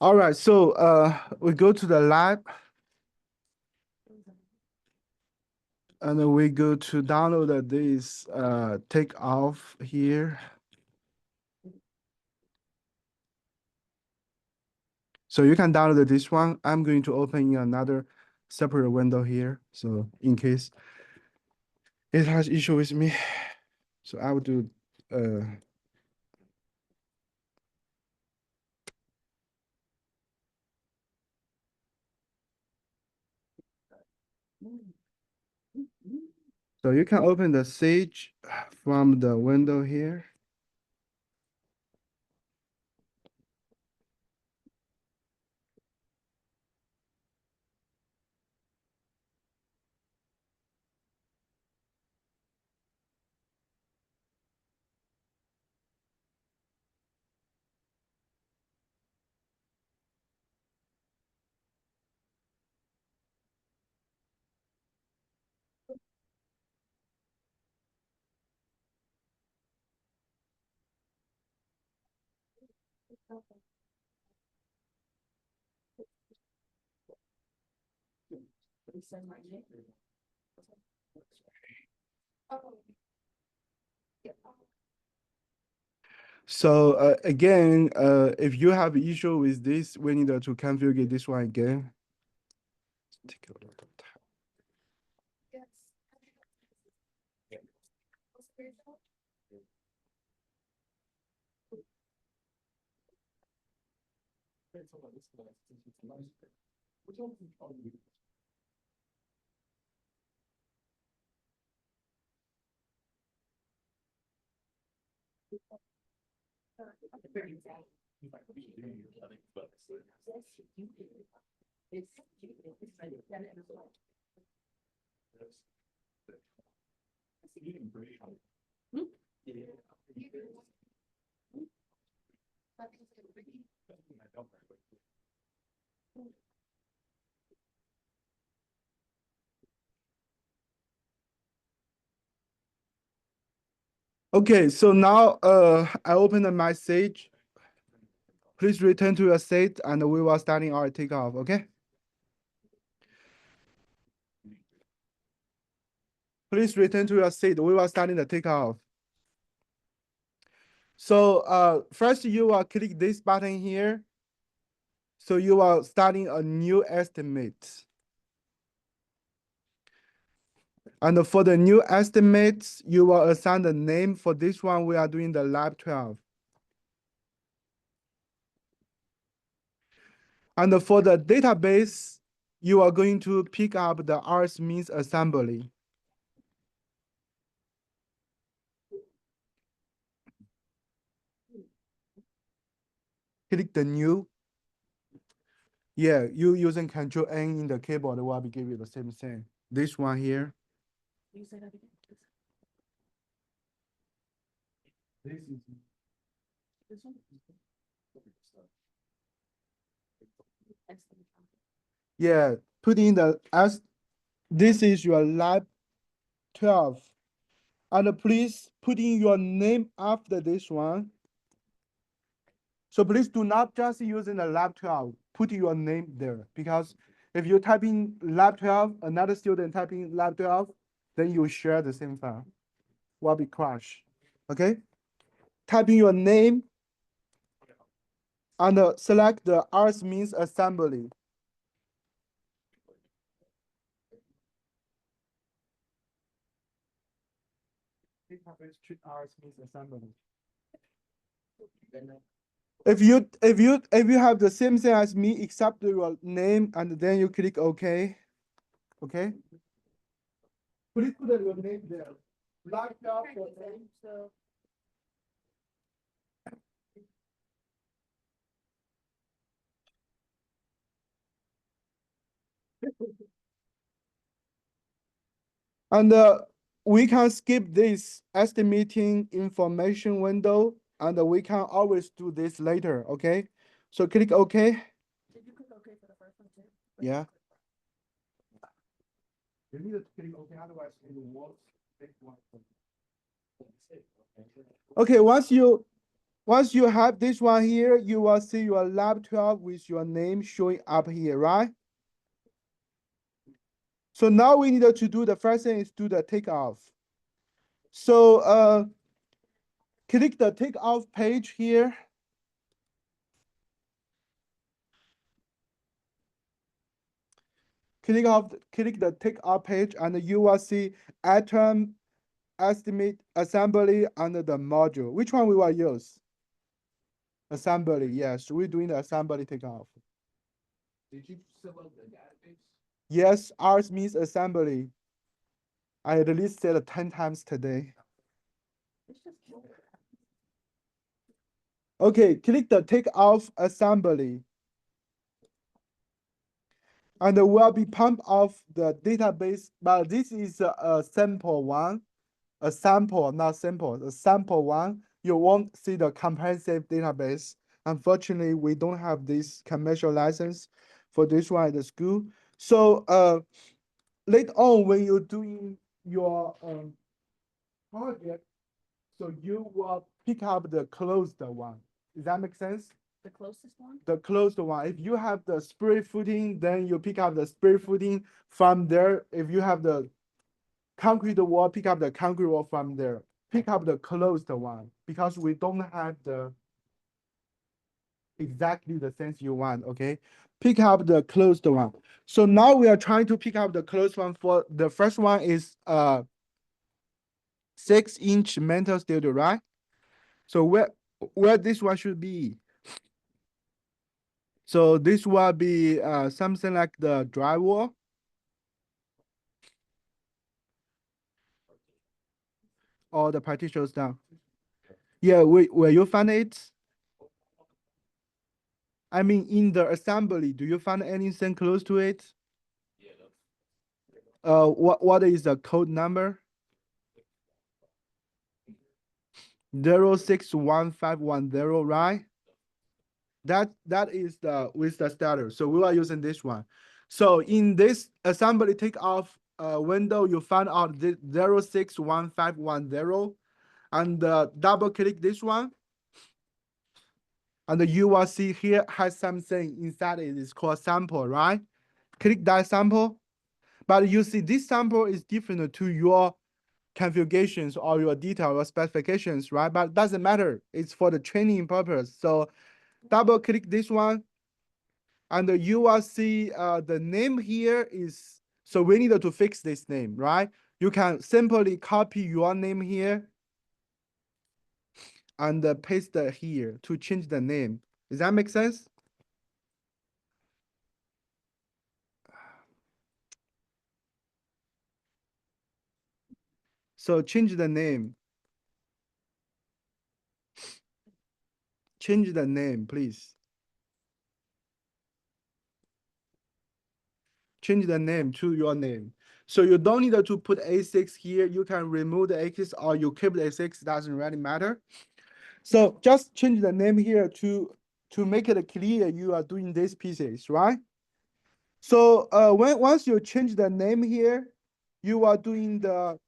All right, so we go to the lab and then we go to download this take off here. So you can download this one. I'm going to open another separate window here. So in case it has issue with me. So I will do so you can open the Sage from the window here. So again, if you have issue with this, we need to configure this one again. Take a lot of time. Okay, so now I open the message. Please return to your seat and we will starting our takeoff, okay? Please return to your seat. We will starting the takeoff. So first you will click this button here. So you are starting a new estimate. And for the new estimates, you will assign the name. For this one, we are doing the lab 12. And for the database, you are going to pick up the RS means assembly. Click the new. Yeah, you using Control N in the keyboard will give you the same thing. This one here. This is this one. Yeah, put in the as this is your lab 12. And please put in your name after this one. So please do not just using the lab 12, put your name there, because if you type in lab 12, another student type in lab 12, then you share the same file, will be crash, okay? Type in your name and select the RS means assembly. If you have the same thing as me, except your name, and then you click OK. Okay. Please put your name there. Black job for name. And we can skip this estimating information window, and we can always do this later, okay? So click OK. Did you click OK for the first one too? Yeah. You need to click OK, otherwise it won't take one. Okay, once Once you have this one here, you will see your lab 12 with your name showing up here, right? So now we need to do the first thing is do the takeoff. So click the takeoff page here. Click the takeoff page and you will see atom estimate assembly under the module. Which one we will use? Assembly, yes. We're doing the assembly takeoff. Did you select the database? Yes, ours means assembly. I at least said it 10 times today. Okay, click the takeoff assembly. And will be pumped off the database, but this is a sample one, a sample, not sample, a sample one. You won't see the comprehensive database. Unfortunately, we don't have this commercial license for this one at the school. So later on, when you're doing your project, so you will pick up the closed one. Does that make sense? The closest one? The closed one. If you have the spray footing, then you pick up the spray footing from there. If you have the concrete wall, pick up the concrete wall from there. Pick up the closed one because we don't have the exactly the sense you want, okay? Pick up the closed one. So now we are trying to pick up the closed one. For the first one is 6-inch metal studio, right? So where this one should be? So this will be something like the drywall. Or the partitions down. Yeah, where you find it? I mean, in the assembly, do you find anything close to it? Yeah. What is the code number? 061510, right? That is the with the starter. So we are using this one. So in this assembly takeoff window, you find out the 061510 and double click this one. And you will see here has something inside it is called sample, right? Click that sample. But you see this sample is different to your configurations or your detail or specifications, right? But it doesn't matter. It's for the training purpose. So double click this one. And you will see the name here is, so we need to fix this name, right? You can simply copy your name here and paste it here to change the name. Does that make sense? So change the name. Change the name, please. Change the name to your name. So you don't need to put A6 here. You can remove the X or you keep the A6, doesn't really matter. So just change the name here to make it clear you are doing these pieces, right? So once you change the name here, you are doing the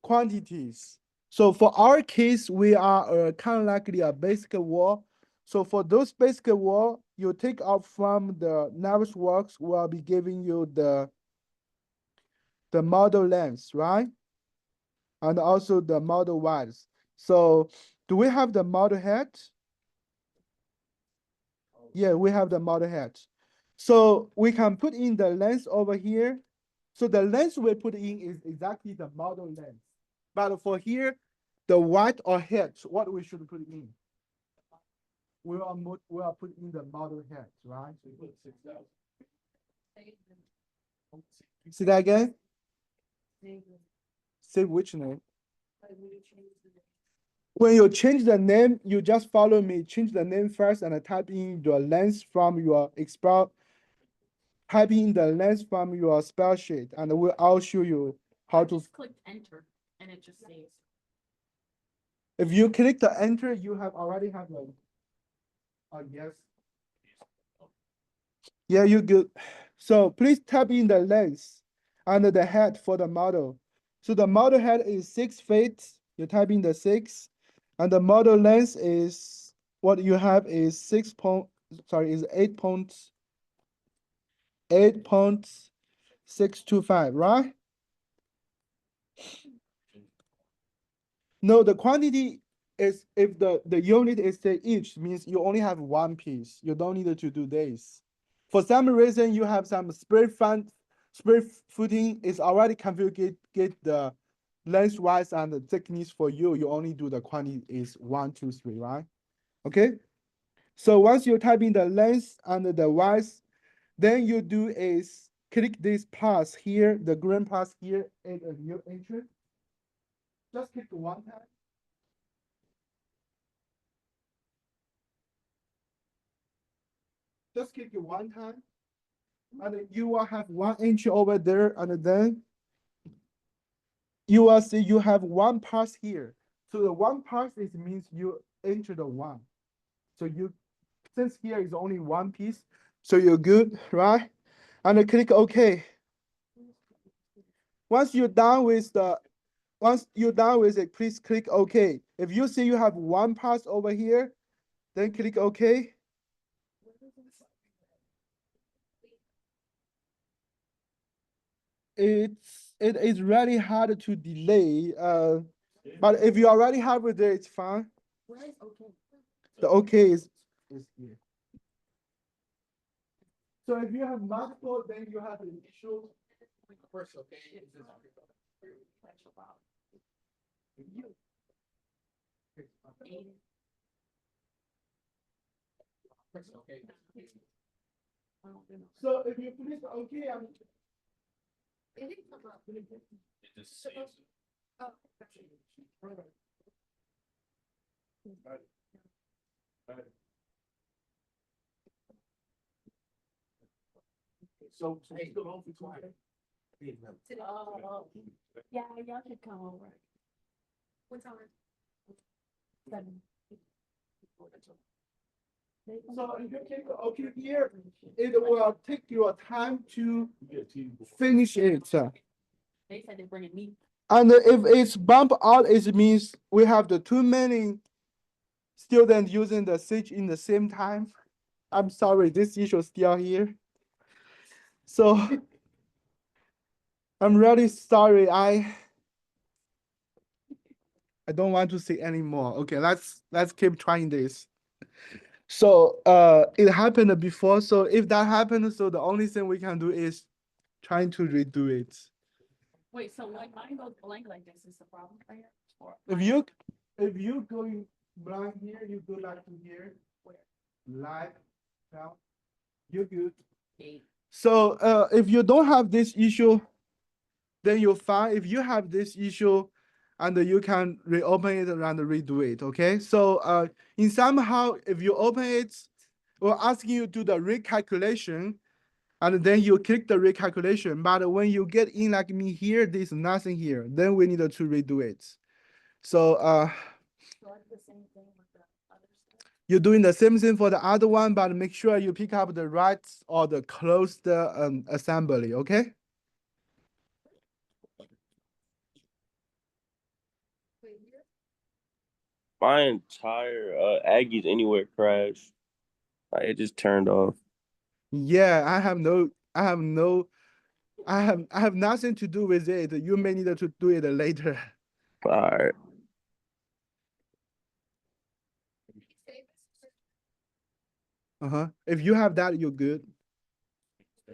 quantities. So for our case, we are kind of likely a basic wall. So for those basic wall, you take out from the Navisworks will be giving you the model length, right? And also the model width. So do we have the model head? Yeah, we have the model head. So we can put in the length over here. So the length we put in is exactly the model length. But for here, the width or head, what we should put in? We are putting in the model head, right? So you put 6,000. See that again? Save which name? When you change the name, you just follow me. Change the name first and type in your length from your type in the length from your spell sheet, and I'll show you how to. Just clicked enter and it just saves. If you click the enter, you already have a yes. Yeah, you good. So please type in the length and the head for the model. So the model head is 6 feet. You type in the 6, and the model length is what you have is 8.625, right? No, the quantity is if the unit is say each means you only have one piece. You don't need to do this. For some reason, you have some spread footing is already configured get the lengthwise and the thickness for you. You only do the quantity is 1, 2, 3, right? Okay. So once you type in the length and the width, then you do is click this plus here, the green plus here, and a new entry. Just click one time. Just click it one time. And you will have 1 inch over there, and then you will see you have one pass here. So the one pass is means you enter the one. So you, since here is only one piece, so you're good, right? And then click OK. Once you're done with it, please click OK. If you see you have one pass over here, then click OK. It is really hard to delay. But if you already have it there, it's fine. Where is okay? The OK is here. So if you have multiple, then you have an issue. First, okay. Is this- First, okay. So if you click OK, It didn't come up. It just saves. Oh. So we still home for twice. Oh, yeah, y'all could come over. What time? 7. so if you click OK here, it will take your time to finish it. They said they're bringing meat. And if it's bump out, it means we have the too many students using the switch in the same time. I'm sorry, this issue is still here. So I'm really sorry. I don't want to say anymore. Okay, let's keep trying this. So it happened before. So if that happens, so the only thing we can do is trying to redo it. Wait, so like mine goes blank like this is the problem right here? Or If mine- you going blank here, you go back to here. Where? Live, now, you're good. 8. So if you don't have this issue, then you're fine. If you have this issue, and you can reopen it and redo it. Okay. So in somehow, if you open it, we're asking you to do the recalculation, and then you click the recalculation. But when you get in like me here, there's nothing here. Then we need to redo it. So So I do the same thing with the other stuff. you're doing the same thing for the other one, but make sure you pick up the right or the closed assembly. Okay. My entire Aggies Anywhere crashed. Like, it just turned off. Yeah, I have nothing to do with it. You may need to do it later. All right. If you have that, you're good.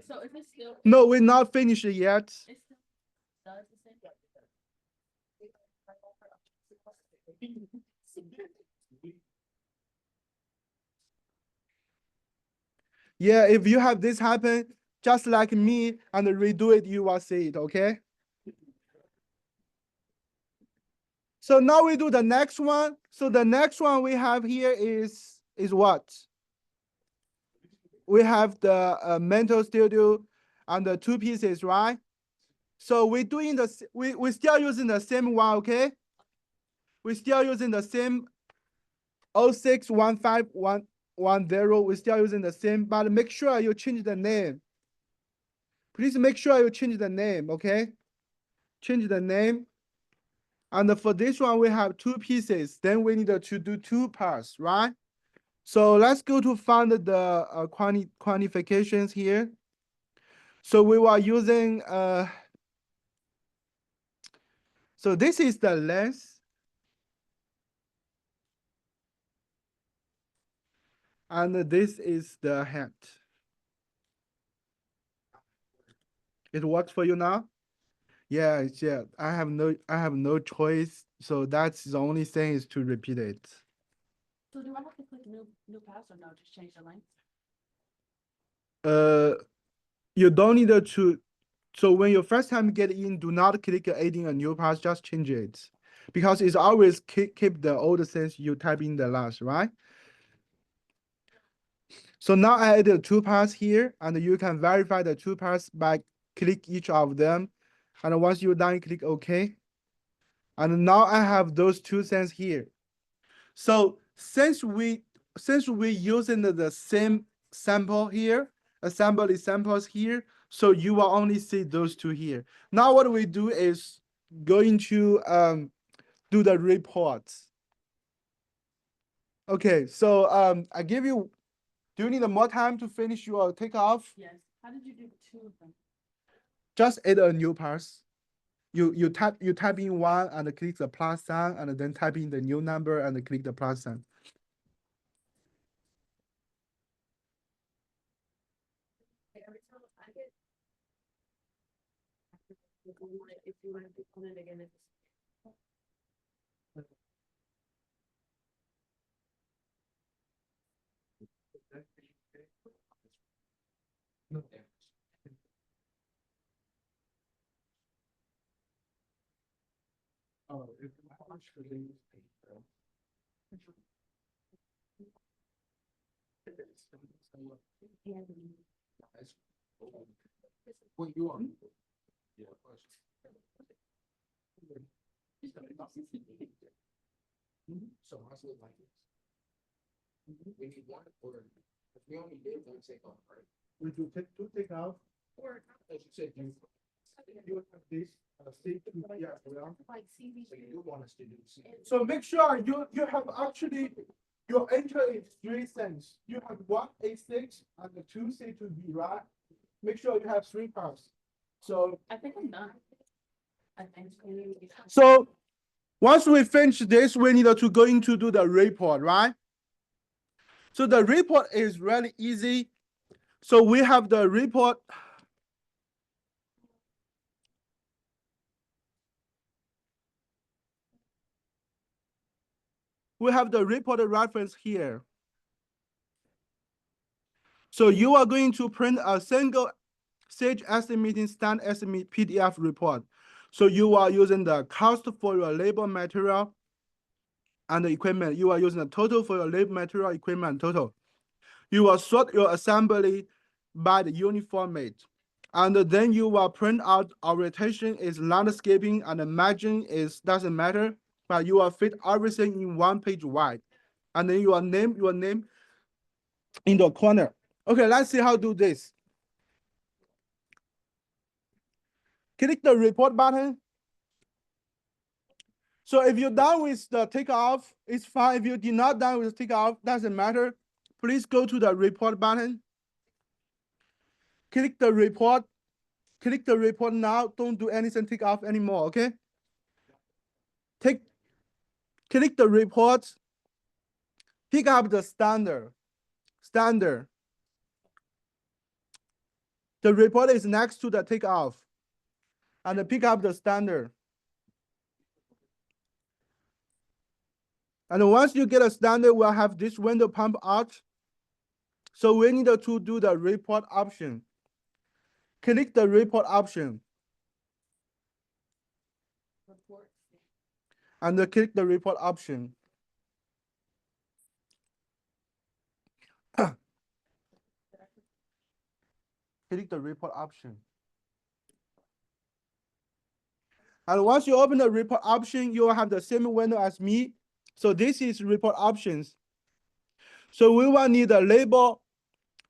So is it still? No, we're not finished yet. It's still does the same. Yeah, if you have this happen, just like me, and redo it, you will see it, okay? So now we do the next one. So the next one we have here is what? We have the Mental Studio and the 2 pieces, right? So we're doing we're still using the same one, okay? We're still using the same 0615110. We're still using the same, but make sure you change the name. Please make sure you change the name, okay? Change the name. And for this one, we have 2 pieces. Then we need to do 2 parts, right? So let's go to find the quantifications here. So we were using so this is the length. And this is the height. It works for you now? Yeah, yeah. I have no choice. So that's the only thing is to repeat it. So do I have to click new pass or no, just change the length? You don't need to. So when you first time get in, do not click adding a new pass, just change it. Because it's always keep the old sense you type in the last, right? So now I added two paths here, and you can verify the two paths by click each of them. And once you're done, click OK. And now I have those two cents here. So since we using the same sample here, assembly samples here, so you will only see those two here. Now what we do is going to do the reports. Okay, so I give you. Do you need more time to finish your takeoff? Yes. How did you do two of them? Just add a new parse. You type in one and click the plus sign, and then type in the new number and click the plus sign. Every time I get. If you want to put it again, it's. No damage. Oh, if how much for the newspaper? What you want? Yeah. So how's it like this? We need one or, if we only did one takeoff, right? We do take two takeoff. Or, as you said, you have this safety, yeah, well. Like CV. so you do want us to do. So make sure you have actually your enter is 3 cents. You have one A6 and the two C2B, right? Make sure you have 3 parts. So I think I'm done. I think. so once we finish this, we need to go into do the report, right? So the report is really easy. So we have the report. We have the report reference here. So you are going to print a single Sage estimating stand estimate PDF report. So you are using the cost for your labor material and the equipment. You are using the total for your labor material, equipment total. You will sort your assembly by the uniform mate. And then you will print out orientation is landscaping and the margin is doesn't matter, but you will fit everything in one page wide. And then you will name your name in the corner. Okay, let's see how to do this. Click the report button. So if you're done with the takeoff, it's fine. If you did not done with the takeoff, doesn't matter. Please go to the report button. Click the report. Click the report now. Don't do anything takeoff anymore, okay? Click the report. Pick up the standard. The report is next to the takeoff. And pick up the standard. And once you get a standard, we'll have this window pump out. So we need to do the report option. Click the report option. And click the report option. Click the report option. And once you open the report option, you will have the same window as me. So this is report options. So we will need the labor,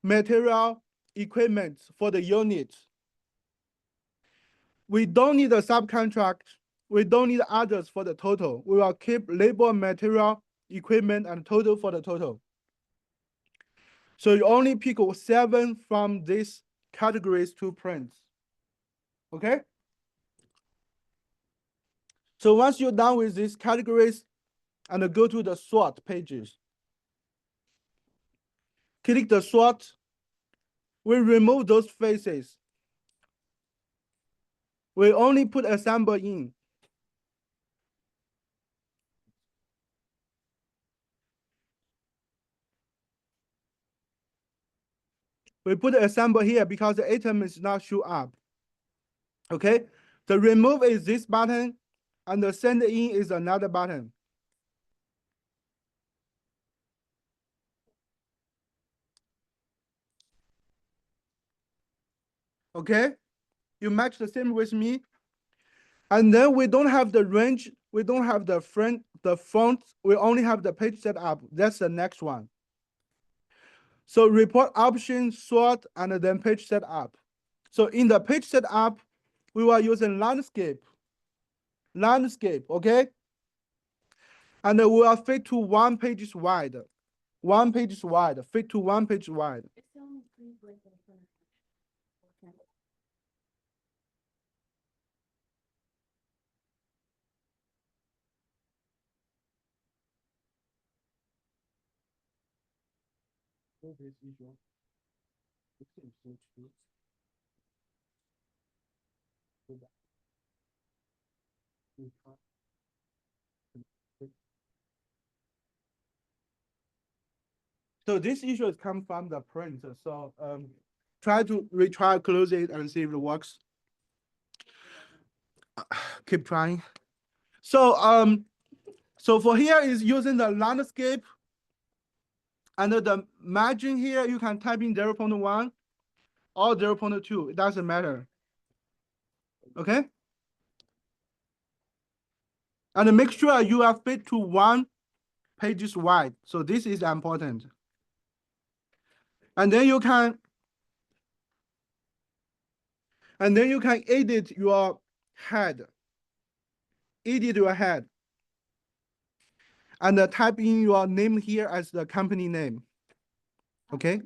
material, equipment for the unit. We don't need a subcontract. We don't need others for the total. We will keep labor, material, equipment, and total for the total. So you only pick 7 from these categories to print. Okay? So once you're done with these categories, and go to the sort pages. Click the sort. We remove those faces. We only put assemble in. We put assemble here because the item is not show up. Okay? The remove is this button, and the send in is another button. Okay? You match the same with me. And then we don't have the range, we don't have the font, we only have the page setup. That's the next one. So report option, sort, and then page setup. So in the page setup, we were using landscape, okay? And we are fit to 1 page wide, 1 page wide, fit to 1 page wide. It's only 3 blank in front of me. Okay. So this issue has come from the print. So try to retry, close it, and see if it works. Keep trying. So for here is using the landscape. Under the margin here, you can type in 0.1 or 0.2. It doesn't matter. Okay? And make sure you are fit to 1 pages wide. So this is important. And then you can edit your head. Edit your head. And type in your name here as the company name. Okay?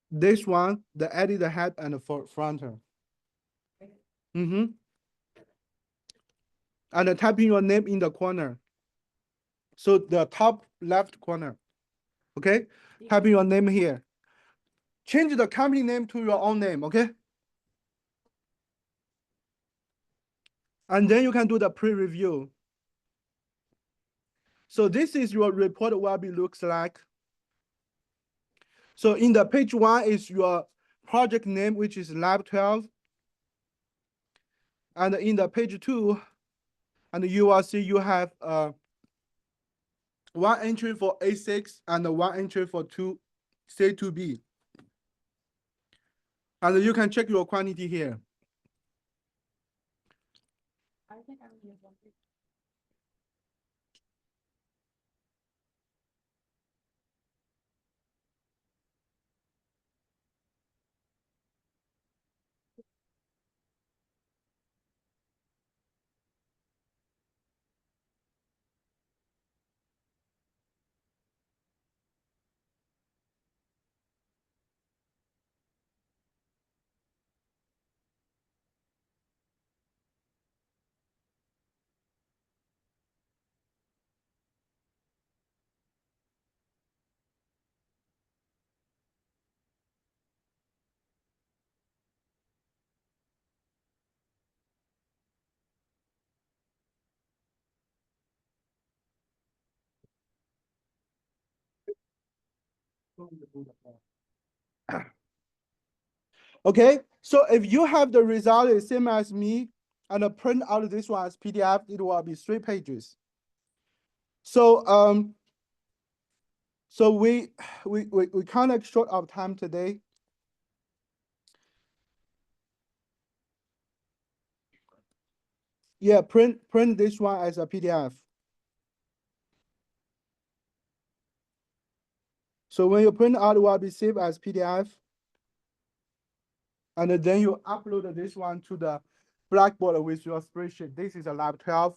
This one, the edit the head and the fronter. Mm-hmm. And type in your name in the corner. So the top left corner. Okay? Type in your name here. Change the company name to your own name, okay? And then you can do the pre-review. So this is your report will be looks like. So in the page 1 is your project name, which is Lab 12. And in the page 2, and you will see you have 1 entry for A6 and 1 entry for C2B. And you can check your quantity here. I think I only have 1 page. Okay, so if you have the result the same as me and print out this one as PDF, it will be 3 pages. So so we kind of short of time today. Yeah, print this one as a PDF. So when you print out, it will be saved as PDF. And then you upload this one to the Blackboard with your spreadsheet. This is a Lab 12,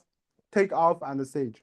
take off and save.